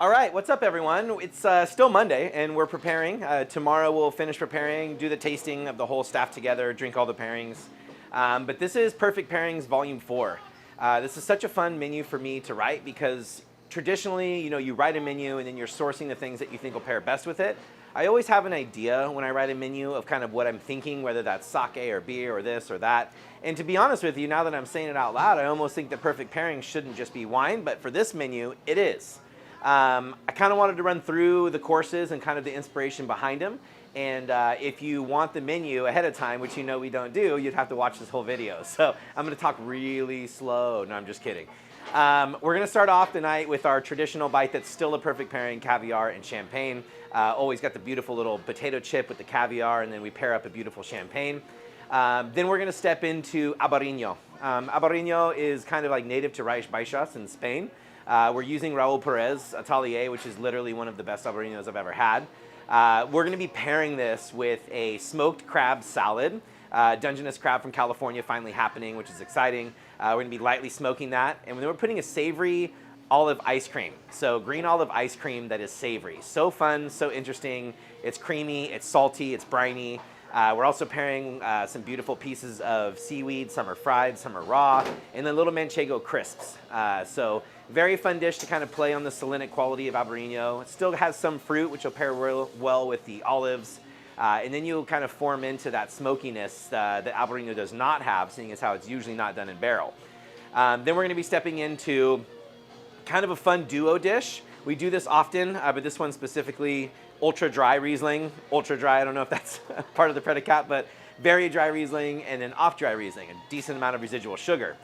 All right, what's up, everyone? It's still Monday, and we're preparing. Tomorrow we'll finish preparing, do the tasting of the whole staff together, drink all the pairings. But this is Perfect Pairings Volume 4. This is such a fun menu for me to write because traditionally, you write a menu and then you're sourcing the things that you think will pair best with it. I always have an idea when I write a menu of kind of what I'm thinking, whether that's sake or beer or this or that. And to be honest with you, now that I'm saying it out loud, I almost think that Perfect Pairings shouldn't just be wine, but for this menu, it is. I kind of wanted to run through the courses and kind of the inspiration behind them. And if you want the menu ahead of time, which we don't do, you'd have to watch this whole video. So I'm going to talk really slow. No, I'm just kidding. We're going to start off the night with our traditional bite that's still a perfect pairing, caviar and champagne. Always got the beautiful little potato chip with the caviar, and then we pair up a beautiful champagne. Then we're going to step into Albarino. Albarino is kind of like native to Rais Baixas in Spain. We're using Raul Perez Atelier, which is literally one of the best albarinos I've ever had. We're going to be pairing this with a smoked crab salad. Dungeness crab from California finally happening, which is exciting. We're going to be lightly smoking that. And then we're putting a savory olive ice cream. So green olive ice cream that is savory. So fun, so interesting. It's creamy, it's salty, it's briny. We're also pairing some beautiful pieces of seaweed. Some are fried, some are raw, and then little manchego crisps. So very fun dish to kind of play on the salinic quality of Albarino. It still has some fruit, which will pair real well with the olives. And then you'll kind of form into that smokiness that Albarino does not have, seeing as how it's usually not done in barrel. Then we're going to be stepping into kind of a fun duo dish. We do this often, but this one specifically, ultra dry Riesling. Ultra dry, I don't know if that's part of the predicate, but very dry Riesling and an off dry Riesling, a decent amount of residual sugar.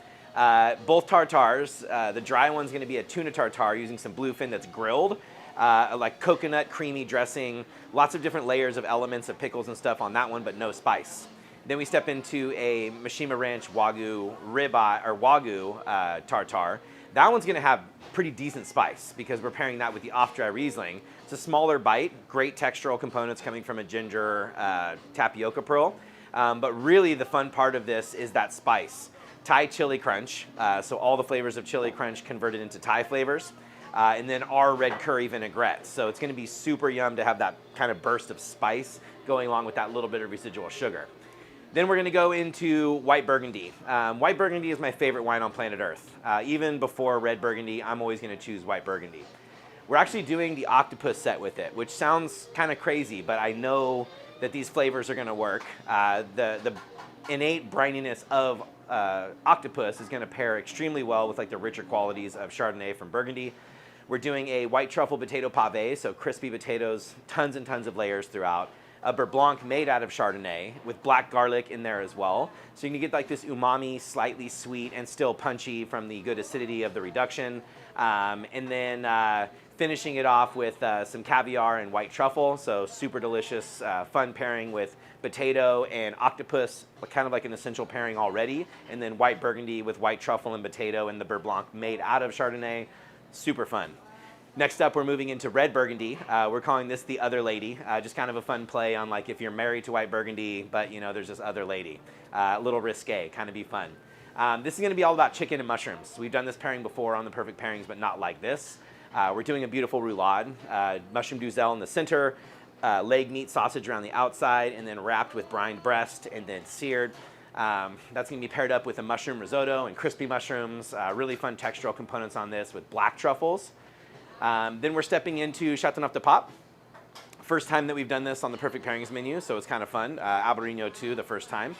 Both tartars. The dry one's going to be a tuna tartare using some bluefin that's grilled, like coconut creamy dressing, lots of different layers of elements of pickles and stuff on that one, but no spice. Then we step into a Mishima Ranch Wagyu ribeye or Wagyu tartare. That one's going to have pretty decent spice because we're pairing that with the off-dry Riesling. It's a smaller bite, great textural components coming from a ginger tapioca pearl. But really the fun part of this is that spice. Thai chili crunch, so all the flavors of chili crunch converted into Thai flavors. And then our red curry vinaigrette. So it's going to be super yum to have that kind of burst of spice going along with that little bit of residual sugar. Then we're going to go into white Burgundy. White Burgundy is my favorite wine on planet Earth. Even before red Burgundy, I'm always going to choose white Burgundy. We're actually doing the octopus set with it, which sounds kind of crazy, but I know that these flavors are going to work. The innate brininess of octopus is going to pair extremely well with like the richer qualities of Chardonnay from Burgundy. We're doing a white truffle potato pave, so crispy potatoes, tons and tons of layers throughout. A beurre blanc made out of Chardonnay with black garlic in there as well. So you can get like this umami, slightly sweet and still punchy from the good acidity of the reduction. And then finishing it off with some caviar and white truffle. So super delicious, fun pairing with potato and octopus, kind of like an essential pairing already. And then white Burgundy with white truffle and potato and the beurre blanc made out of Chardonnay. Super fun. Next up, we're moving into red Burgundy. We're calling this the other lady. Just kind of a fun play on like if you're married to white Burgundy, but there's this other lady. A little risque, kind of be fun. This is going to be all about chicken and mushrooms. We've done this pairing before on the Perfect Pairings, but not like this. We're doing a beautiful roulade. Mushroom douzel in the center, leg meat sausage around the outside, and then wrapped with brined breast and then seared. That's going to be paired up with a mushroom risotto and crispy mushrooms. Really fun textural components on this with black truffles. Then we're stepping into Chateauneuf de Pape. First time that we've done this on the Perfect Pairings menu, so it's kind of fun. Albarino too, the first time.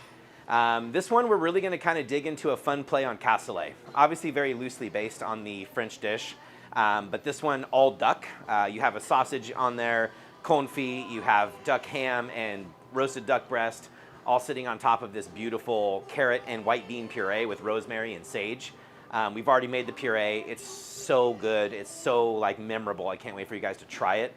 This one we're really going to kind of dig into a fun play on cassoulet. Obviously very loosely based on the French dish, but this one all duck. You have a sausage on there, confit, you have duck ham and roasted duck breast, all sitting on top of this beautiful carrot and white bean puree with rosemary and sage. We've already made the puree. It's so good. It's so like memorable. I can't wait for you guys to try it.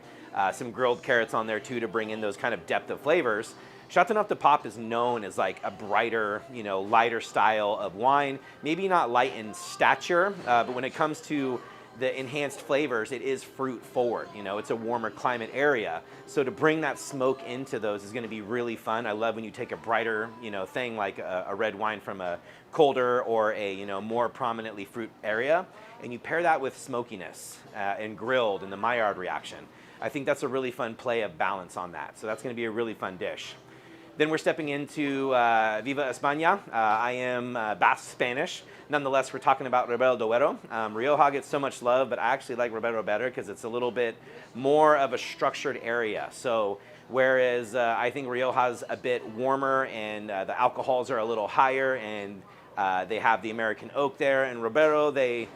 Some grilled carrots on there too to bring in those kind of depth of flavors. Chateauneuf de Pape is known as like a brighter, lighter style of wine. Maybe not light in stature, but when it comes to the enhanced flavors, it is fruit forward. It's a warmer climate area. So to bring that smoke into those is going to be really fun. I love when you take a brighter, thing like a red wine from a colder or a, more prominently fruit area, and you pair that with smokiness and grilled and the Maillard reaction. I think that's a really fun play of balance on that. So that's going to be a really fun dish. Then we're stepping into Viva España. I am Basque Spanish. Nonetheless, we're talking about Ribera del Duero. Rioja gets so much love, but I actually like Ribera better because it's a little bit more of a structured area. So whereas I think Rioja's a bit warmer and the alcohols are a little higher, and they have the American oak there, and Ribera, they,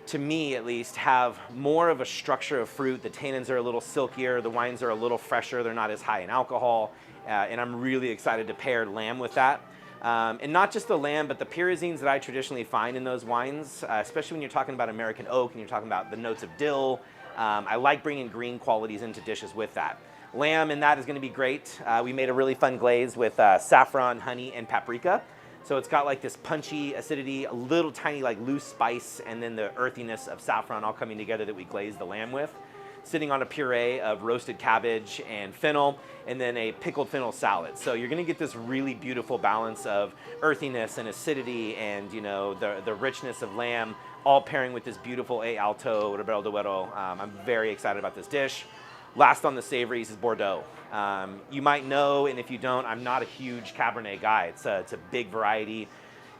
to me at least, have more of a structure of fruit. The tannins are a little silkier, the wines are a little fresher, they're not as high in alcohol, and I'm really excited to pair lamb with that. And not just the lamb, but the pyrazines that I traditionally find in those wines, especially when you're talking about American oak and you're talking about the notes of dill. I like bringing green qualities into dishes with that. Lamb in that is going to be great. We made a really fun glaze with saffron, honey, and paprika. So it's got like this punchy acidity, a little tiny like loose spice, and then the earthiness of saffron all coming together that we glazed the lamb with. Sitting on a puree of roasted cabbage and fennel, and then a pickled fennel salad. So you're gonna get this really beautiful balance of earthiness and acidity and, you know, the richness of lamb, all pairing with this beautiful A Alto Ribera del Duero. I'm very excited about this dish. Last on the savories is Bordeaux. You might know, and if you don't, I'm not a huge Cabernet guy. It's a big variety,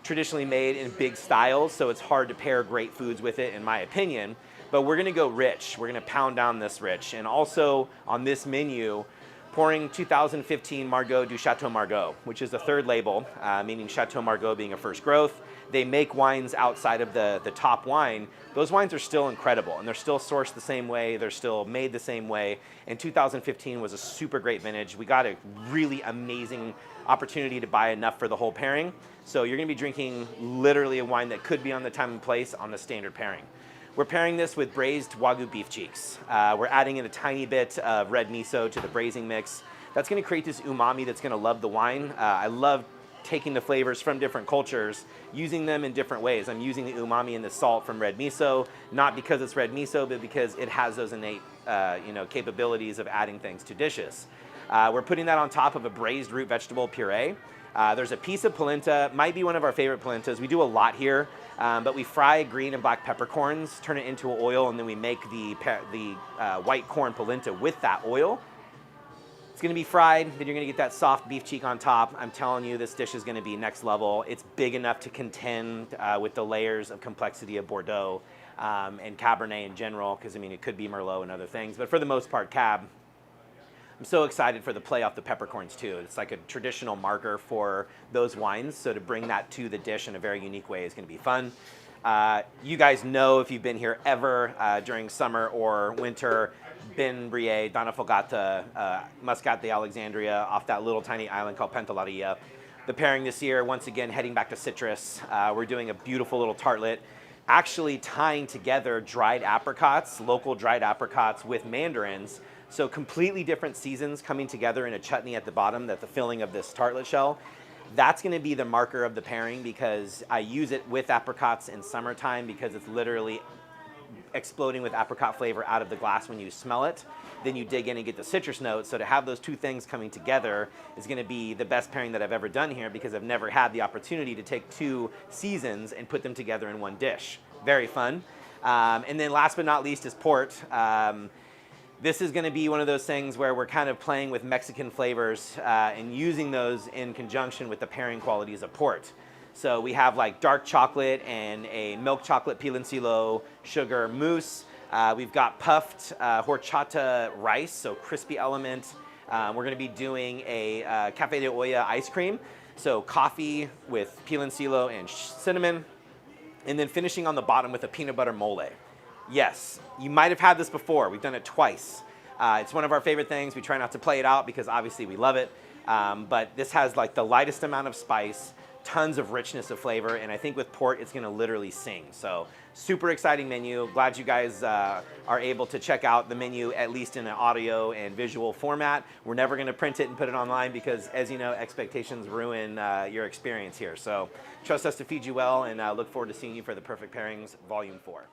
traditionally made in big styles, so it's hard to pair great foods with it, in my opinion. But we're gonna go rich. We're gonna pound down this rich. And also on this menu, pouring 2015 Margaux du Chateau Margaux, which is the third label, meaning Chateau Margaux being a first growth. They make wines outside of the top wine. Those wines are still incredible, and they're still sourced the same way, they're still made the same way. And 2015 was a super great vintage. We got a really amazing opportunity to buy enough for the whole pairing. So you're gonna be drinking literally a wine that could be on the time and place on the standard pairing. We're pairing this with braised Wagyu beef cheeks. We're adding in a tiny bit of red miso to the braising mix. That's gonna create this umami that's gonna love the wine. I love taking the flavors from different cultures, using them in different ways. I'm using the umami and the salt from red miso, not because it's red miso, but because it has those innate capabilities of adding things to dishes. We're putting that on top of a braised root vegetable puree. There's a piece of polenta, might be one of our favorite polentas. We do a lot here, but we fry green and black peppercorns, turn it into oil, and then we make the white corn polenta with that oil. It's gonna be fried, then you're gonna get that soft beef cheek on top. I'm telling you, this dish is gonna be next level. It's big enough to contend with the layers of complexity of Bordeaux and Cabernet in general, because I mean, it could be Merlot and other things, but for the most part, Cab. I'm so excited for the play off the peppercorns too. It's like a traditional marker for those wines, so to bring that to the dish in a very unique way is gonna be fun. You guys know, if you've been here ever during summer or winter, Ben Brie, Donna Fogata, Muscat de Alexandria off that little tiny island called Pantelleria. The pairing this year, once again, heading back to citrus. We're doing a beautiful little tartlet, actually tying together dried apricots, local dried apricots with mandarins. So completely different seasons coming together in a chutney at the bottom, that the filling of this tartlet shell. That's gonna be the marker of the pairing, because I use it with apricots in summertime because it's literally exploding with apricot flavor out of the glass when you smell it. Then you dig in and get the citrus notes. So to have those two things coming together is gonna be the best pairing that I've ever done here, because I've never had the opportunity to take two seasons and put them together in one dish. Very fun. And then last but not least is port. This is gonna be one of those things where we're kind of playing with Mexican flavors and using those in conjunction with the pairing qualities of port. So we have like dark chocolate and a milk chocolate piloncillo sugar mousse. We've got puffed horchata rice, so crispy element. We're gonna be doing a cafe de olla ice cream. So coffee with piloncillo and cinnamon. And then finishing on the bottom with a peanut butter mole. Yes, you might have had this before. We've done it twice. It's one of our favorite things. We try not to play it out because obviously we love it. But this has like the lightest amount of spice, tons of richness of flavor, and I think with port, it's gonna literally sing. So super exciting menu. Glad you guys are able to check out the menu, at least in an audio and visual format. We're never gonna print it and put it online because, as you know, expectations ruin your experience here. So trust us to feed you well, and look forward to seeing you for the Perfect Pairings Volume 4.